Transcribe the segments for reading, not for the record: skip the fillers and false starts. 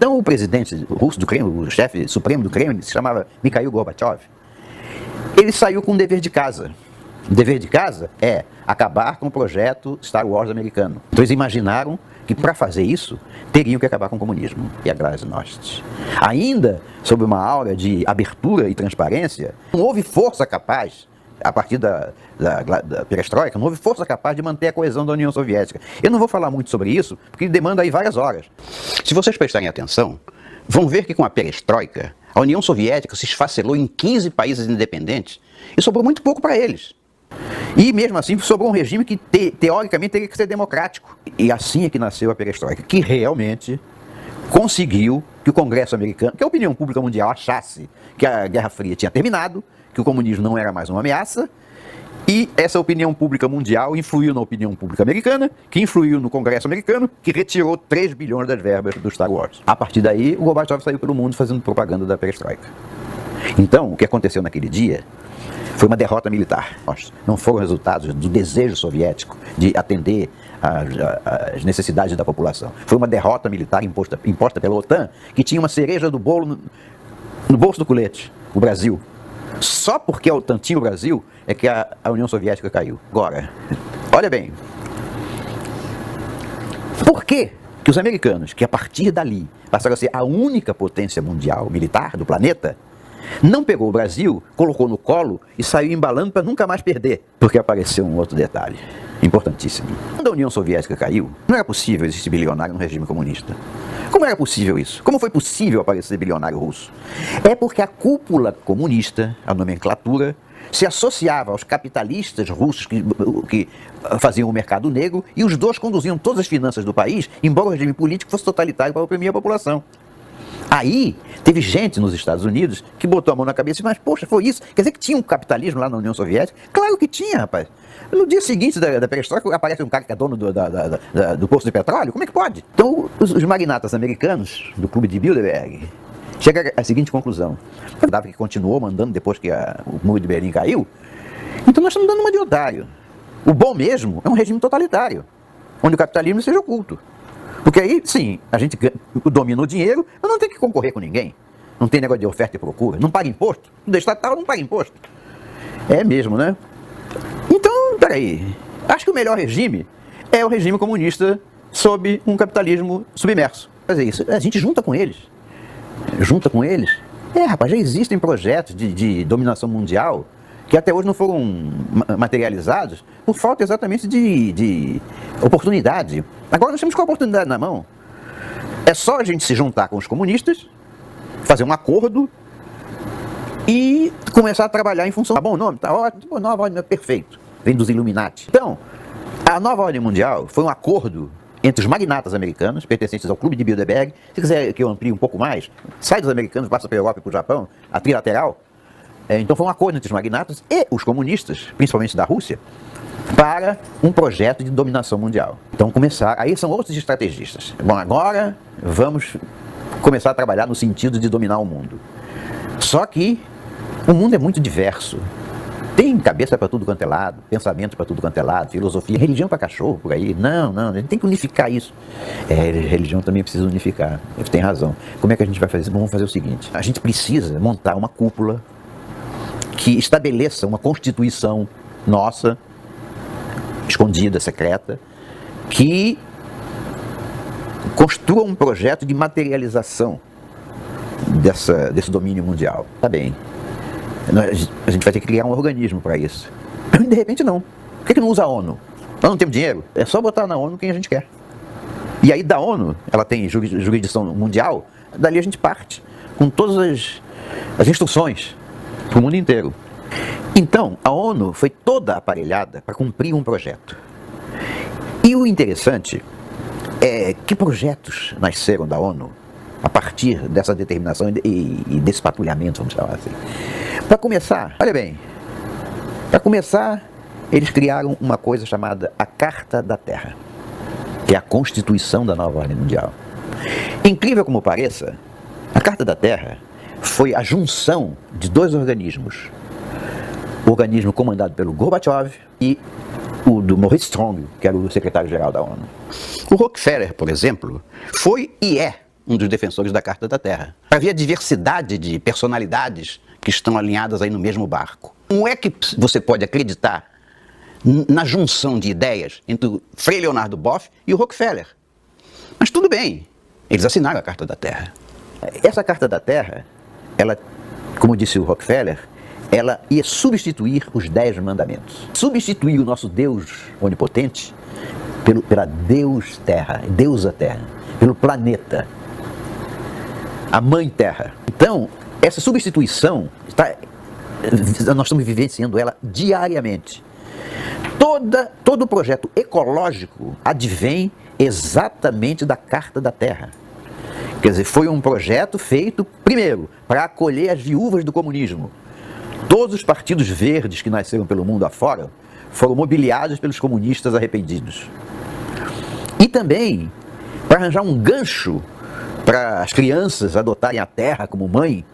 Então o presidente russo do Kremlin, o chefe supremo do Kremlin, se chamava Mikhail Gorbachev, ele saiu com um dever de casa. O dever de casa é acabar com o projeto Star Wars americano. Então eles imaginaram que para fazer isso, teriam que acabar com o comunismo e a glasnost. Ainda sob uma aura de abertura e transparência, não houve força capaz, a partir da perestroika, não houve força capaz de manter a coesão da União Soviética. Eu não vou falar muito sobre isso, porque demanda aí várias horas. Se vocês prestarem atenção, vão ver que com a perestroika, a União Soviética se esfacelou em 15 países independentes e sobrou muito pouco para eles. E mesmo assim sobrou um regime que teoricamente teria que ser democrático. E assim é que nasceu a perestroika, que realmente conseguiu que o Congresso americano, que a opinião pública mundial achasse que a Guerra Fria tinha terminado, que o comunismo não era mais uma ameaça, e essa opinião pública mundial influiu na opinião pública americana, que influiu no Congresso americano, que retirou 3 bilhões das verbas do Star Wars. A partir daí, o Gorbachev saiu pelo mundo fazendo propaganda da perestroika. Então, o que aconteceu naquele dia foi uma derrota militar. Não foram resultados do desejo soviético de atender às necessidades da população. Foi uma derrota militar imposta pela OTAN, que tinha uma cereja do bolo no bolso do colete, o Brasil. Só porque a OTAN tinha o Brasil é que a União Soviética caiu. Agora, olha bem, por que os americanos, que a partir dali passaram a ser a única potência mundial militar do planeta, não pegou o Brasil, colocou no colo e saiu embalando para nunca mais perder? Porque apareceu um outro detalhe importantíssimo. Quando a União Soviética caiu, não era possível existir bilionário no regime comunista. Como era possível isso? Como foi possível aparecer bilionário russo? É porque a cúpula comunista, a nomenclatura, se associava aos capitalistas russos que faziam o mercado negro, e os dois conduziam todas as finanças do país, embora o regime político fosse totalitário para oprimir a população. Aí, teve gente nos Estados Unidos que botou a mão na cabeça e disse, mas poxa, foi isso? Quer dizer que tinha um capitalismo lá na União Soviética? Claro que tinha, rapaz. No dia seguinte da perestroika aparece um cara que é dono do posto de petróleo, como é que pode? Então, os magnatas americanos do Clube de Bilderberg chegam à seguinte conclusão. Que continuou mandando depois que o muro de Berlim caiu, então nós estamos dando uma de otário. O bom mesmo é um regime totalitário, onde o capitalismo seja oculto. Porque aí, sim, a gente domina o dinheiro, mas não tem que concorrer com ninguém. Não tem negócio de oferta e procura. Não paga imposto. O estatal não paga imposto. É mesmo, né? Então, peraí. Acho que o melhor regime é o regime comunista sob um capitalismo submerso. Fazer isso, a gente junta com eles. Junta com eles. Rapaz, já existem projetos de dominação mundial que até hoje não foram materializados por falta exatamente de oportunidade. Agora nós temos com a oportunidade na mão. É só a gente se juntar com os comunistas, fazer um acordo e começar a trabalhar em função... Tá bom o nome? Tá ótimo. Nova ordem, perfeito. Vem dos Illuminati. Então, a nova ordem mundial foi um acordo entre os magnatas americanos, pertencentes ao Clube de Bilderberg. Se quiser que eu amplie um pouco mais, sai dos americanos, passa para a Europa e para o Japão, a trilateral. Então foi um acordo entre os magnatas e os comunistas, principalmente da Rússia, para um projeto de dominação mundial. Então aí são outros estrategistas. Bom, agora vamos começar a trabalhar no sentido de dominar o mundo. Só que o mundo é muito diverso. Tem cabeça para tudo quanto é lado, pensamento para tudo quanto é lado, filosofia, religião para cachorro por aí. Não, a gente tem que unificar isso. Religião também precisa unificar. Ele tem razão. Como é que a gente vai fazer? Vamos fazer o seguinte: a gente precisa montar uma cúpula que estabeleça uma constituição nossa, escondida, secreta, que construa um projeto de materialização desse domínio mundial. Tá bem. A gente vai ter que criar um organismo para isso. De repente não. Por que não usa a ONU? Nós não temos dinheiro? É só botar na ONU quem a gente quer. E aí da ONU, ela tem jurisdição mundial, dali a gente parte, com todas as instruções para o mundo inteiro. Então, a ONU foi toda aparelhada para cumprir um projeto. E o interessante é que projetos nasceram da ONU a partir dessa determinação e desse patrulhamento, vamos chamar assim. Para começar, olha bem, eles criaram uma coisa chamada a Carta da Terra, que é a Constituição da Nova Ordem Mundial. Incrível como pareça, a Carta da Terra foi a junção de dois organismos. O organismo comandado pelo Gorbachev e o do Maurice Strong, que era o secretário-geral da ONU. O Rockefeller, por exemplo, foi e é um dos defensores da Carta da Terra. Para ver a diversidade de personalidades que estão alinhadas aí no mesmo barco. Como é que você pode acreditar na junção de ideias entre o Frei Leonardo Boff e o Rockefeller? Mas tudo bem, eles assinaram a Carta da Terra. Essa Carta da Terra, ela, como disse o Rockefeller, ela ia substituir os 10 mandamentos. Substituir o nosso Deus onipotente pela Deus Terra, deusa Terra, pelo planeta, a Mãe Terra. Então, essa substituição, nós estamos vivenciando ela diariamente. Todo o projeto ecológico advém exatamente da Carta da Terra. Quer dizer, foi um projeto feito, primeiro, para acolher as viúvas do comunismo. Todos os partidos verdes que nasceram pelo mundo afora foram mobiliados pelos comunistas arrependidos. E também para arranjar um gancho para as crianças adotarem a Terra como mãe,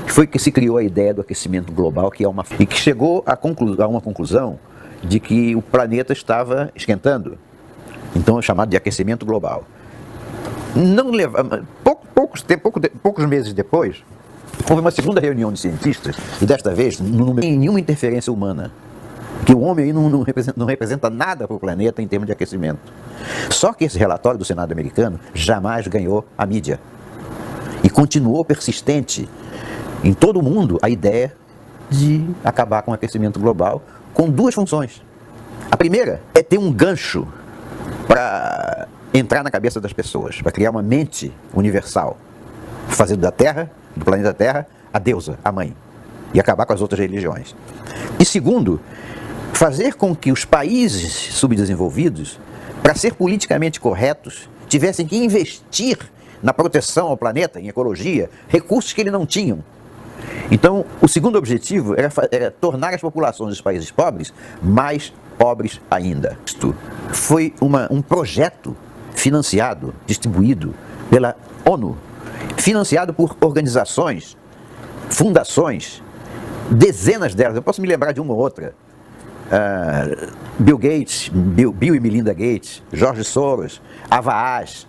foi que se criou a ideia do aquecimento global, e que chegou a uma conclusão de que o planeta estava esquentando. Então é chamado de aquecimento global. Poucos meses depois, houve uma segunda reunião de cientistas, e desta vez não houve nenhuma interferência humana. Que o homem aí não representa nada para o planeta em termos de aquecimento. Só que esse relatório do Senado americano jamais ganhou a mídia. E continuou persistente em todo o mundo a ideia de acabar com o aquecimento global com duas funções. A primeira é ter um gancho para entrar na cabeça das pessoas, para criar uma mente universal, fazer da Terra, do planeta Terra, a deusa, a mãe, e acabar com as outras religiões. E segundo, fazer com que os países subdesenvolvidos, para ser politicamente corretos, tivessem que investir na proteção ao planeta, em ecologia, recursos que eles não tinham. Então, o segundo objetivo era tornar as populações dos países pobres mais pobres ainda. Isto foi um projeto financiado, distribuído pela ONU, financiado por organizações, fundações, dezenas delas, eu posso me lembrar de uma ou outra. Bill Gates, Bill e Melinda Gates, George Soros, Avaaz,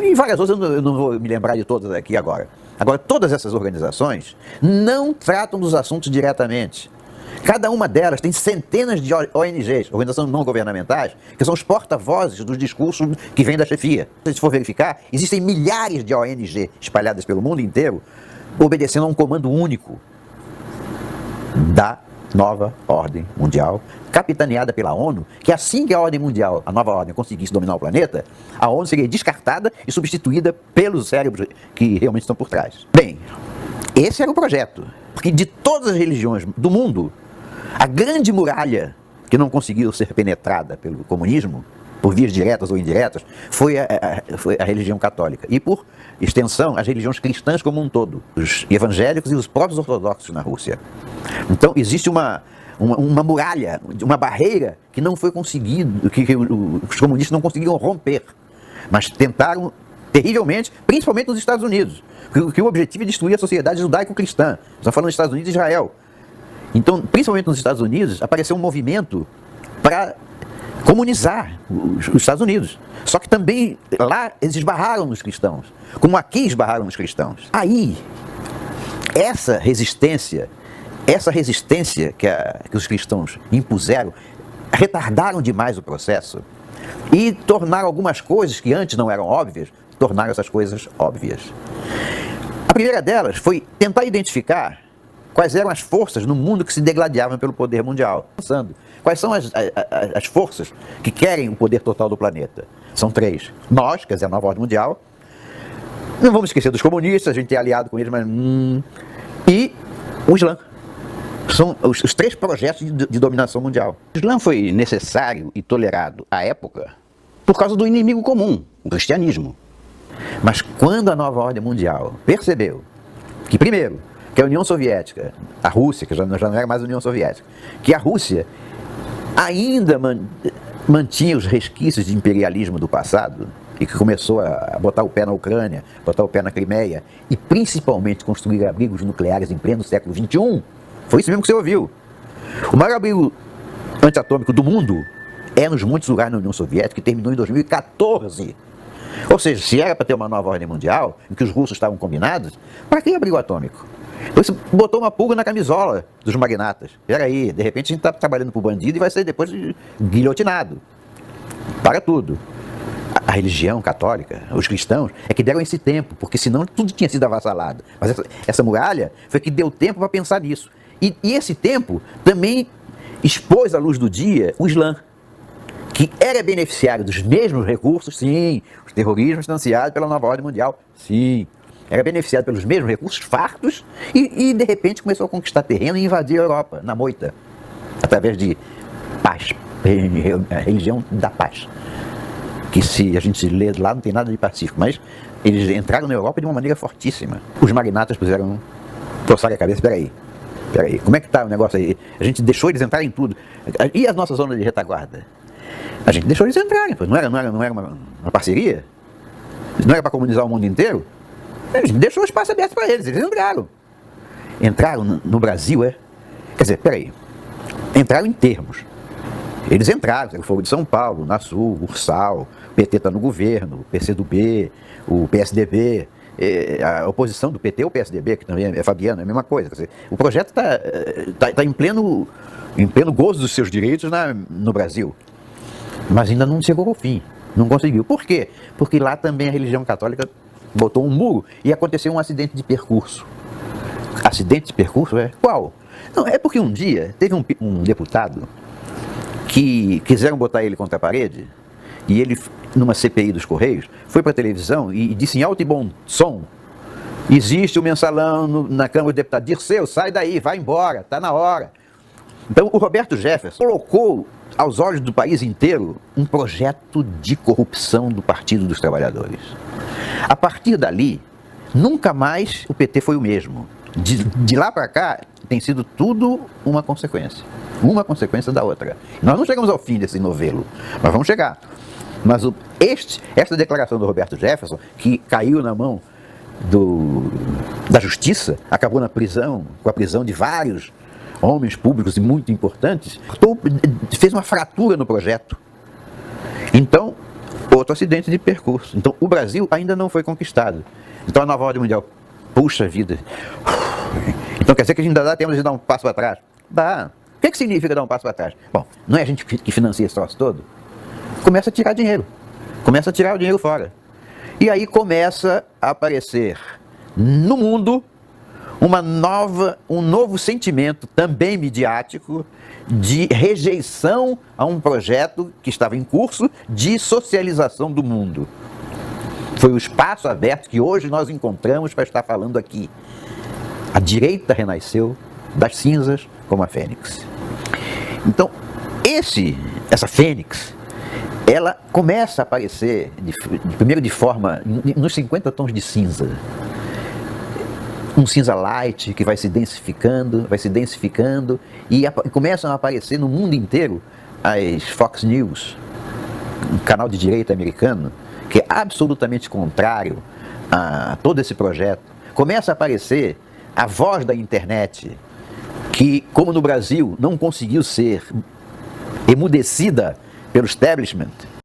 e várias outras, eu não vou me lembrar de todas aqui agora. Agora, todas essas organizações não tratam dos assuntos diretamente. Cada uma delas tem centenas de ONGs, organizações não governamentais, que são os porta-vozes dos discursos que vêm da chefia. Se for verificar, existem milhares de ONG espalhadas pelo mundo inteiro, obedecendo a um comando único da nova ordem mundial, capitaneada pela ONU, que assim que a ordem mundial, a nova ordem, conseguisse dominar o planeta, a ONU seria descartada e substituída pelos cérebros que realmente estão por trás. Bem, esse era o projeto, porque de todas as religiões do mundo, a grande muralha que não conseguiu ser penetrada pelo comunismo, por vias diretas ou indiretas, foi a religião católica. E, por extensão, as religiões cristãs como um todo, os evangélicos e os próprios ortodoxos na Rússia. Então, existe uma muralha, uma barreira que não foi conseguido, que os comunistas não conseguiram romper, mas tentaram terrivelmente, principalmente nos Estados Unidos, porque o objetivo é destruir a sociedade judaico-cristã. Estamos falando dos Estados Unidos e Israel. Então, principalmente nos Estados Unidos, apareceu um movimento para comunizar os Estados Unidos. Só que também lá eles esbarraram nos cristãos, como aqui esbarraram nos cristãos. Aí, essa resistência que os cristãos impuseram, retardaram demais o processo e tornaram algumas coisas que antes não eram óbvias, tornaram essas coisas óbvias. A primeira delas foi tentar identificar quais eram as forças no mundo que se degladiavam pelo poder mundial. Pensando, quais são as forças que querem o poder total do planeta? São 3. Nós, quer dizer, a nova ordem mundial. Não vamos esquecer dos comunistas, a gente é aliado com eles, mas... E o Islã. São os 3 projetos de dominação mundial. O Islã foi necessário e tolerado à época por causa do inimigo comum, o cristianismo. Mas quando a nova ordem mundial percebeu que, primeiro, que a União Soviética, a Rússia, que já não era mais a União Soviética, que a Rússia ainda mantinha os resquícios de imperialismo do passado, e que começou a botar o pé na Ucrânia, botar o pé na Crimeia, e principalmente construir abrigos nucleares em pleno século XXI, foi isso mesmo que você ouviu. O maior abrigo antiatômico do mundo é nos Montes Urais na União Soviética, que terminou em 2014. Ou seja, se era para ter uma nova ordem mundial, em que os russos estavam combinados, para que abrigo atômico? Então isso botou uma pulga na camisola dos magnatas. Peraí, de repente a gente está trabalhando para o bandido e vai ser depois guilhotinado. Para tudo. A religião católica, os cristãos, é que deram esse tempo, porque senão tudo tinha sido avassalado. Mas essa muralha foi que deu tempo para pensar nisso. E esse tempo também expôs à luz do dia o Islã, que era beneficiário dos mesmos recursos, sim, os terrorismos financiados pela nova ordem mundial, sim, era beneficiado pelos mesmos recursos fartos e de repente começou a conquistar terreno e invadir a Europa, na moita, através de paz, a religião da paz. Que se a gente lê lá não tem nada de pacífico, mas eles entraram na Europa de uma maneira fortíssima. Os magnatas torçaram a cabeça, peraí, como é que está o negócio aí? A gente deixou eles entrarem em tudo. E a nossa zona de retaguarda? A gente deixou eles entrarem, não era uma parceria? Não era para comunizar o mundo inteiro? A gente deixou o espaço aberto para eles entraram. Entraram no Brasil, Quer dizer, peraí, entraram em termos. Eles entraram, o Fogo de São Paulo, Nasul, Ursal, o PT está no governo, o PCdoB, o PSDB, a oposição do PT ou PSDB, que também é Fabiano, é a mesma coisa. Quer dizer, o projeto está em pleno gozo dos seus direitos no Brasil, mas ainda não chegou ao fim, não conseguiu. Por quê? Porque lá também a religião católica botou um muro e aconteceu um acidente de percurso. Acidente de percurso? Qual? Não, é porque um dia teve um deputado que quiseram botar ele contra a parede, e ele, numa CPI dos Correios, foi para a televisão e disse em alto e bom som: existe o mensalão na Câmara dos Deputados, Dirceu, sai daí, vai embora, está na hora. Então o Roberto Jefferson colocou aos olhos do país inteiro um projeto de corrupção do Partido dos Trabalhadores. A partir dali, nunca mais o PT foi o mesmo. De lá para cá, tem sido tudo uma consequência da outra. Nós não chegamos ao fim desse novelo, mas vamos chegar. Mas esta declaração do Roberto Jefferson, que caiu na mão da justiça, acabou na prisão, com a prisão de vários homens públicos e muito importantes, fez uma fratura no projeto. Então, outro acidente de percurso. Então, o Brasil ainda não foi conquistado. Então, a nova ordem mundial, puxa vida. Então, quer dizer que a gente ainda dá tempo de dar um passo para trás? Dá. O que significa dar um passo para trás? Bom, não é a gente que financia esse troço todo? Começa a tirar dinheiro. Começa a tirar o dinheiro fora. E aí começa a aparecer no mundo um novo sentimento, também midiático, de rejeição a um projeto que estava em curso de socialização do mundo. Foi o espaço aberto que hoje nós encontramos para estar falando aqui. A direita renasceu das cinzas como a fênix. Então, essa fênix, ela começa a aparecer, primeiro de forma, nos 50 tons de cinza. Um cinza light que vai se densificando, e começam a aparecer no mundo inteiro as Fox News, um canal de direita americano, que é absolutamente contrário a todo esse projeto. Começa a aparecer a voz da internet, que, como no Brasil, não conseguiu ser emudecida pelo establishment,